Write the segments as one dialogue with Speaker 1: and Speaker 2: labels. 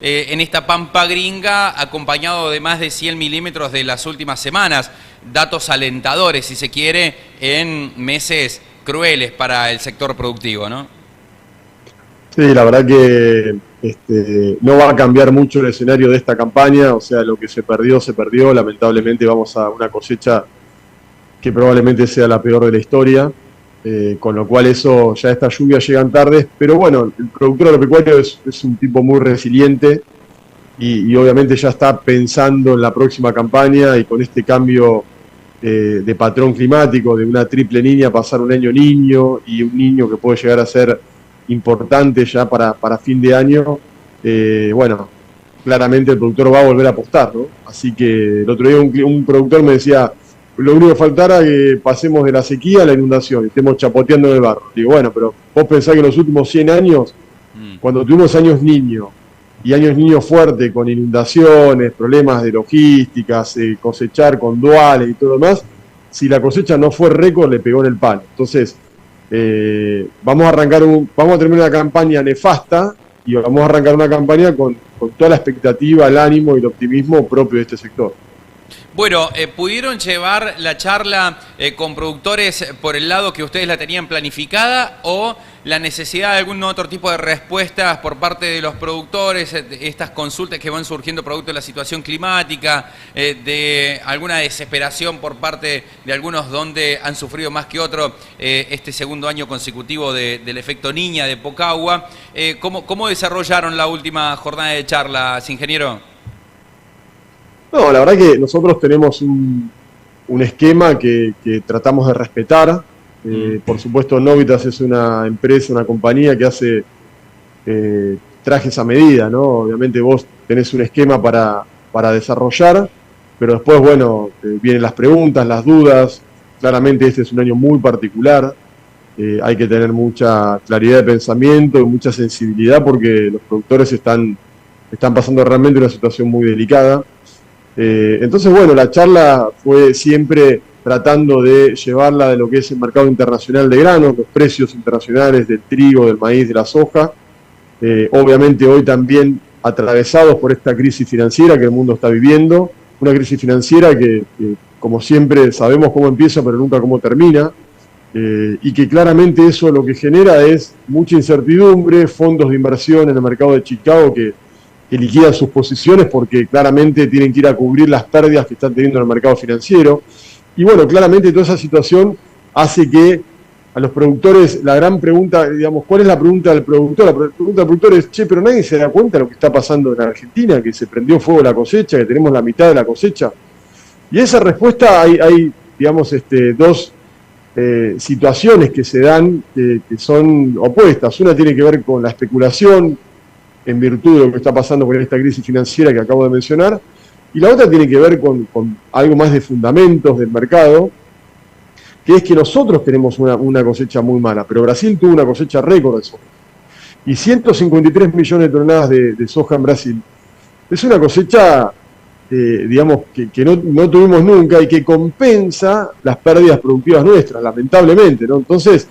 Speaker 1: en esta pampa gringa, acompañado de más de 100 milímetros de las últimas semanas. Datos alentadores, si se quiere, en meses crueles para el sector productivo, ¿no?
Speaker 2: Sí, la verdad que no va a cambiar mucho el escenario de esta campaña, o sea, lo que se perdió, lamentablemente vamos a una cosecha que probablemente sea la peor de la historia, con lo cual eso, ya estas lluvias llegan tardes, pero bueno, el productor agropecuario es un tipo muy resiliente y obviamente ya está pensando en la próxima campaña y con este cambio de patrón climático, de una triple niña pasar un año niño y un niño que puede llegar a ser importante ya para fin de año, bueno, claramente el productor va a volver a apostar, ¿no? Así que el otro día un productor me decía, lo único que faltara es que pasemos de la sequía a la inundación, y estemos chapoteando en el barro. Digo, bueno, pero vos pensás que en los últimos 100 años, cuando tuvimos años niños, y años niños fuertes, con inundaciones, problemas de logísticas, cosechar con duales y todo lo demás, si la cosecha no fue récord, le pegó en el palo. Entonces, vamos a terminar una campaña nefasta y vamos a arrancar una campaña con toda la expectativa, el ánimo y el optimismo propio de este sector.
Speaker 1: Bueno, ¿pudieron llevar la charla con productores por el lado que ustedes la tenían planificada o la necesidad de algún otro tipo de respuestas por parte de los productores, estas consultas que van surgiendo producto de la situación climática, de alguna desesperación por parte de algunos donde han sufrido más que otro este segundo año consecutivo del efecto niña, de poca agua? ¿Cómo desarrollaron la última jornada de charlas, ingeniero?
Speaker 2: No, la verdad que nosotros tenemos un esquema que tratamos de respetar. Por supuesto, Novitas es una empresa, una compañía que hace trajes a medida, ¿no? Obviamente vos tenés un esquema para desarrollar, pero después, bueno, vienen las preguntas, las dudas. Claramente este es un año muy particular. Hay que tener mucha claridad de pensamiento y mucha sensibilidad porque los productores están pasando realmente una situación muy delicada. Entonces, bueno, la charla fue siempre tratando de llevarla de lo que es el mercado internacional de granos, los precios internacionales del trigo, del maíz, de la soja. Obviamente hoy también atravesados por esta crisis financiera que el mundo está viviendo, una crisis financiera que como siempre sabemos cómo empieza pero nunca cómo termina, y que claramente eso lo que genera es mucha incertidumbre, fondos de inversión en el mercado de Chicago que liquidan sus posiciones porque claramente tienen que ir a cubrir las pérdidas que están teniendo en el mercado financiero. Y bueno, claramente toda esa situación hace que a los productores, la gran pregunta, digamos, ¿cuál es la pregunta del productor? La pregunta del productor es, che, pero nadie se da cuenta de lo que está pasando en Argentina, que se prendió fuego la cosecha, que tenemos la mitad de la cosecha. Y esa respuesta hay digamos, dos situaciones que se dan que son opuestas. Una tiene que ver con la especulación, en virtud de lo que está pasando con esta crisis financiera que acabo de mencionar, y la otra tiene que ver con algo más de fundamentos del mercado, que es que nosotros tenemos una cosecha muy mala, pero Brasil tuvo una cosecha récord de soja, y 153 millones de toneladas de soja en Brasil. Es una cosecha, digamos, que no tuvimos nunca y que compensa las pérdidas productivas nuestras, lamentablemente, ¿no? Entonces,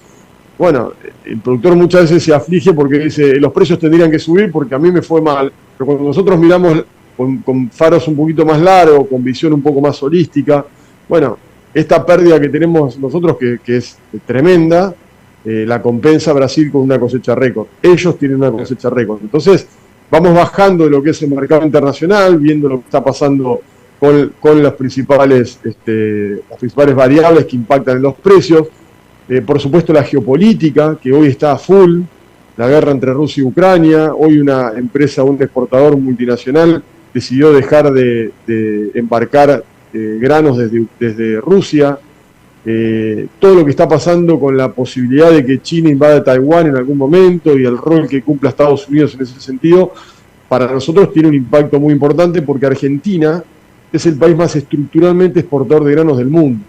Speaker 2: bueno, el productor muchas veces se aflige porque dice, los precios tendrían que subir porque a mí me fue mal. Pero cuando nosotros miramos con faros un poquito más largos, con visión un poco más holística, bueno, esta pérdida que tenemos nosotros, que es tremenda, la compensa Brasil con una cosecha récord. Ellos tienen una cosecha récord. Entonces, vamos bajando de lo que es el mercado internacional, viendo lo que está pasando con las principales variables que impactan en los precios. Por supuesto la geopolítica, que hoy está a full, la guerra entre Rusia y Ucrania. Hoy una empresa, un exportador multinacional decidió dejar de embarcar granos desde Rusia. Todo lo que está pasando con la posibilidad de que China invada Taiwán en algún momento y el rol que cumpla Estados Unidos en ese sentido, para nosotros tiene un impacto muy importante porque Argentina es el país más estructuralmente exportador de granos del mundo.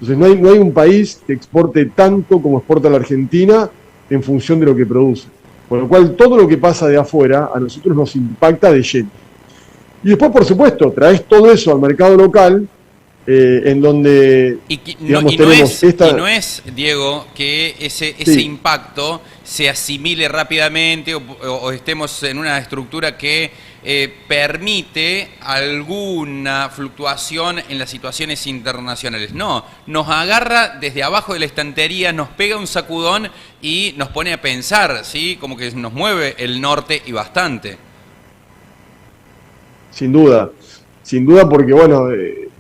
Speaker 2: Entonces no hay un país que exporte tanto como exporta la Argentina en función de lo que produce. Con lo cual todo lo que pasa de afuera a nosotros nos impacta de lleno. Y después, por supuesto, traes todo eso al mercado local, en donde
Speaker 1: no es, Diego, que ese impacto se asimile rápidamente o estemos en una estructura que permite alguna fluctuación en las situaciones internacionales. No, nos agarra desde abajo de la estantería, nos pega un sacudón y nos pone a pensar, ¿sí? Como que nos mueve el norte y bastante.
Speaker 2: Sin duda porque bueno,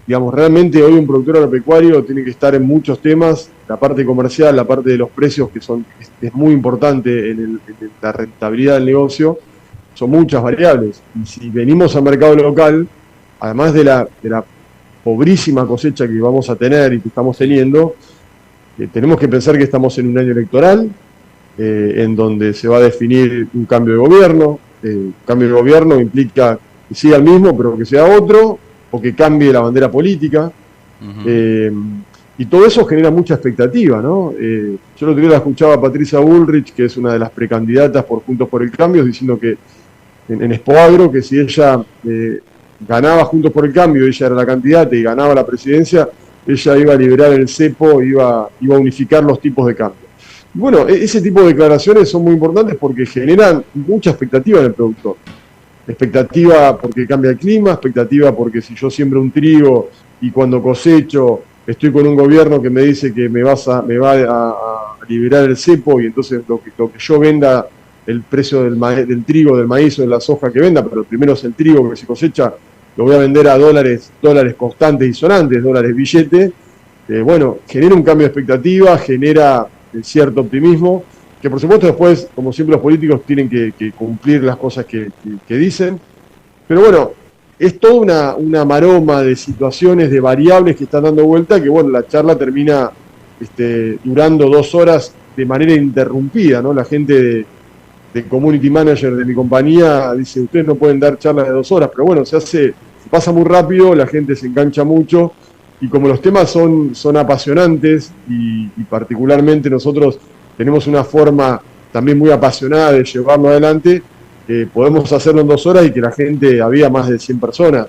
Speaker 2: digamos, realmente hoy un productor agropecuario tiene que estar en muchos temas, la parte comercial, la parte de los precios, que es muy importante en la rentabilidad del negocio. Son muchas variables. Y si venimos al mercado local, además de la pobrísima cosecha que vamos a tener y que estamos teniendo, tenemos que pensar que estamos en un año electoral, en donde se va a definir un cambio de gobierno. Cambio de gobierno implica que siga el mismo, pero que sea otro, o que cambie la bandera política. Y todo eso genera mucha expectativa, ¿no? Yo el otro día la escuchaba a Patricia Bullrich, que es una de las precandidatas por Juntos por el Cambio, diciendo que en Expoagro, que si ella ganaba Juntos por el Cambio, ella era la candidata y ganaba la presidencia, ella iba a liberar el cepo, iba a unificar los tipos de cambio. Y bueno, ese tipo de declaraciones son muy importantes porque generan mucha expectativa en el productor. Expectativa porque cambia el clima, expectativa porque si yo siembro un trigo y cuando cosecho estoy con un gobierno que me dice que me va a liberar el cepo, y entonces lo que yo venda, el precio del trigo, del maíz o de la soja que venda, pero primero es el trigo que se cosecha, lo voy a vender a dólares constantes y sonantes, dólares billete. Bueno, genera un cambio de expectativa, genera cierto optimismo, que por supuesto después, como siempre, los políticos tienen que cumplir las cosas que dicen. Pero bueno, es toda una maroma de situaciones, de variables que están dando vuelta, que bueno, la charla termina durando 2 horas de manera interrumpida, ¿no? La gente de community manager de mi compañía dice, ustedes no pueden dar charlas de 2 horas, pero bueno, se pasa muy rápido, la gente se engancha mucho, y como los temas son apasionantes, y particularmente nosotros tenemos una forma también muy apasionada de llevarlo adelante, podemos hacerlo en 2 horas y que la gente, había más de 100 personas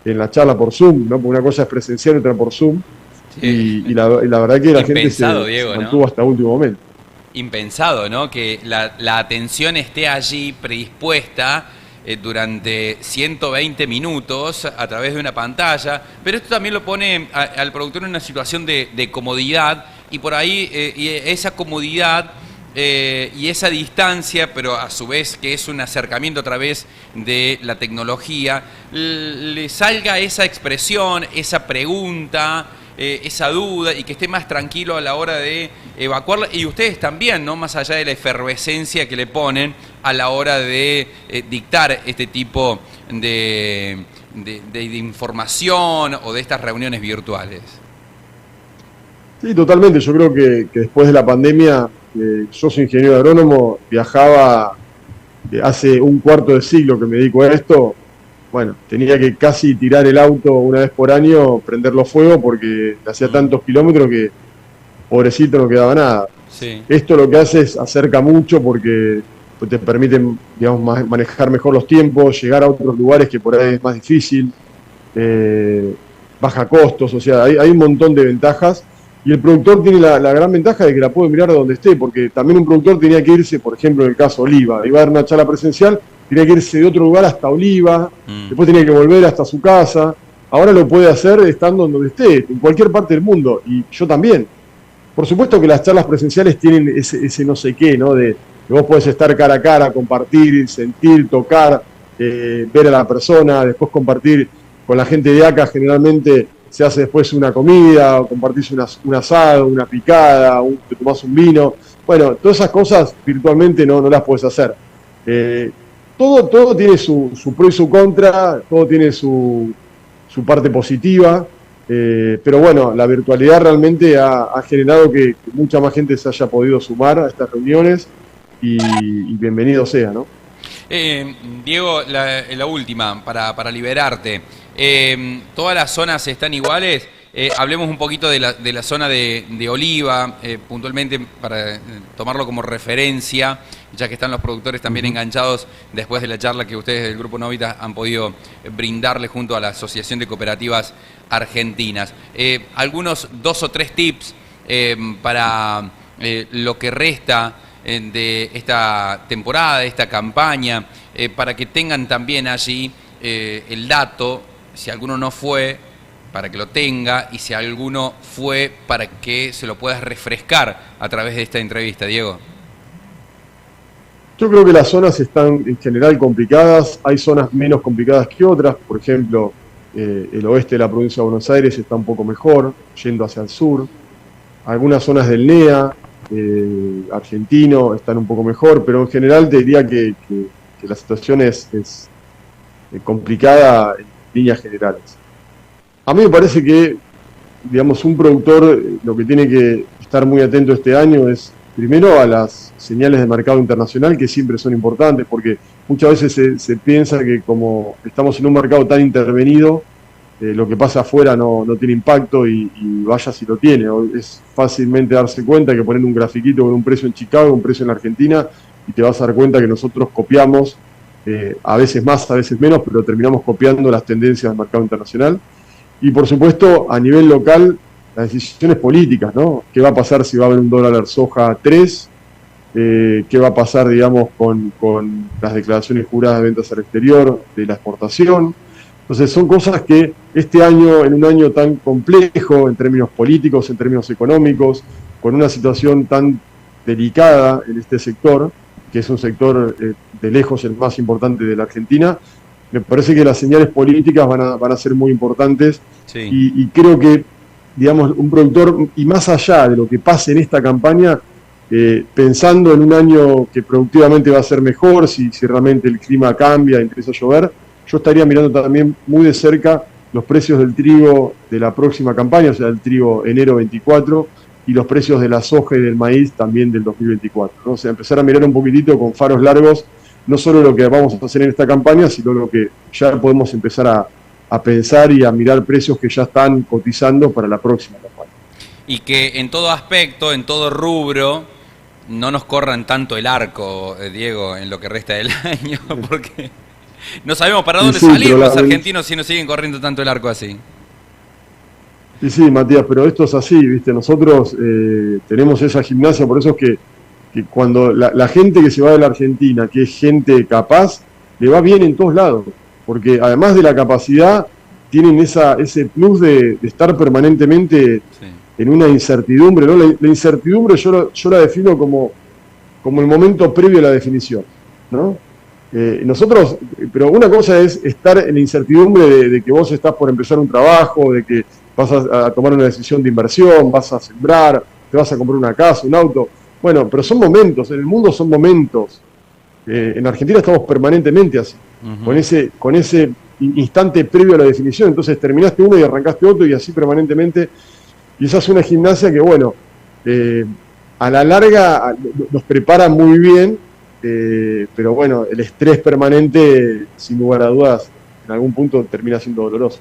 Speaker 2: en la charla por Zoom, ¿no? Porque una cosa es presencial y otra por Zoom, sí. y la verdad que la gente se mantuvo, ¿no?, hasta el último momento.
Speaker 1: Impensado, ¿no? Que la atención esté allí predispuesta durante 120 minutos a través de una pantalla, pero esto también lo pone al productor en una situación de comodidad, y por ahí esa comodidad y esa distancia, pero a su vez que es un acercamiento a través de la tecnología, le salga esa expresión, esa pregunta, esa duda, y que esté más tranquilo a la hora de evacuarla. Y ustedes también, ¿no? Más allá de la efervescencia que le ponen a la hora de dictar este tipo de información o de estas reuniones virtuales.
Speaker 2: Sí, totalmente. Yo creo que después de la pandemia, yo soy ingeniero agrónomo, viajaba hace un cuarto de siglo que me dedico a esto. Bueno, tenía que casi tirar el auto una vez por año, prenderlo fuego, porque hacía tantos kilómetros que, pobrecito, no quedaba nada.
Speaker 1: Sí.
Speaker 2: Esto lo que hace es acerca mucho, porque te permite, digamos, manejar mejor los tiempos, llegar a otros lugares que por ahí es más difícil, baja costos, o sea, hay un montón de ventajas. Y el productor tiene la gran ventaja de que la puede mirar donde esté, porque también un productor tenía que irse, por ejemplo, en el caso Oliva, iba a dar una charla presencial, tenía que irse de otro lugar hasta Oliva, después tenía que volver hasta su casa. Ahora lo puede hacer estando donde esté, en cualquier parte del mundo, y yo también. Por supuesto que las charlas presenciales tienen ese no sé qué, ¿no? De que vos podés estar cara a cara, compartir, sentir, tocar, ver a la persona, después compartir con la gente de acá. Generalmente se hace después una comida, o compartís un asado, una picada, te tomás un vino. Bueno, todas esas cosas virtualmente no las podés hacer. Todo tiene su pro y su contra, todo tiene su parte positiva, pero bueno, la virtualidad realmente ha generado que mucha más gente se haya podido sumar a estas reuniones, y bienvenido sea, ¿no?
Speaker 1: Diego, la última, para liberarte. ¿Todas las zonas están iguales? Hablemos un poquito de la zona de Oliva, puntualmente, para tomarlo como referencia, ya que están los productores también enganchados después de la charla que ustedes del Grupo Novita han podido brindarle junto a la Asociación de Cooperativas Argentinas. Algunos 2 o 3 tips para lo que resta de esta temporada, de esta campaña, para que tengan también allí el dato, si alguno no fue, para que lo tenga, y si alguno fue, para que se lo puedas refrescar a través de esta entrevista, Diego?
Speaker 2: Yo creo que las zonas están en general complicadas, hay zonas menos complicadas que otras, por ejemplo, el oeste de la provincia de Buenos Aires está un poco mejor, yendo hacia el sur, algunas zonas del NEA, argentino, están un poco mejor, pero en general te diría que la situación es complicada en líneas generales. A mí me parece que, digamos, un productor lo que tiene que estar muy atento este año es, primero, a las señales de mercado internacional, que siempre son importantes, porque muchas veces se piensa que como estamos en un mercado tan intervenido, lo que pasa afuera no tiene impacto y vaya si lo tiene. Es fácilmente darse cuenta que poner un grafiquito con un precio en Chicago, un precio en la Argentina, y te vas a dar cuenta que nosotros copiamos, a veces más, a veces menos, pero terminamos copiando las tendencias del mercado internacional. Y por supuesto, a nivel local, las decisiones políticas, ¿no? ¿Qué va a pasar si va a haber un dólar soja a 3? ¿Qué va a pasar, digamos, con las declaraciones juradas de ventas al exterior, de la exportación? Entonces son cosas que este año, en un año tan complejo en términos políticos, en términos económicos, con una situación tan delicada en este sector, que es un sector de lejos el más importante de la Argentina, me parece que las señales políticas van a ser muy importantes. Sí. Y creo que, digamos, un productor, y más allá de lo que pase en esta campaña, pensando en un año que productivamente va a ser mejor, si realmente el clima cambia, empieza a llover, yo estaría mirando también muy de cerca los precios del trigo de la próxima campaña, o sea, el trigo enero 24, y los precios de la soja y del maíz también del 2024, ¿no? O sea, empezar a mirar un poquitito con faros largos, no solo lo que vamos a hacer en esta campaña, sino lo que ya podemos empezar a pensar y a mirar precios que ya están cotizando para la próxima campaña.
Speaker 1: Y que en todo aspecto, en todo rubro, no nos corran tanto el arco, Diego, en lo que resta del año, porque no sabemos para dónde salir los argentinos si nos siguen corriendo tanto el arco así.
Speaker 2: Sí, Matías, pero esto es así, ¿viste? Nosotros tenemos esa gimnasia, por eso es que cuando la gente que se va de la Argentina, que es gente capaz, le va bien en todos lados, porque además de la capacidad, tienen ese plus de estar permanentemente en una incertidumbre, ¿no? La incertidumbre yo la defino como el momento previo a la definición, ¿no? Nosotros, pero una cosa es estar en la incertidumbre de que vos estás por empezar un trabajo, de que vas a tomar una decisión de inversión, vas a sembrar, te vas a comprar una casa, un auto. Bueno, pero son momentos, en el mundo son momentos. En Argentina estamos permanentemente así, con ese instante previo a la definición. Entonces terminaste uno y arrancaste otro y así permanentemente. Y esa es una gimnasia que, bueno, a la larga nos prepara muy bien, pero bueno, el estrés permanente, sin lugar a dudas, en algún punto termina siendo doloroso.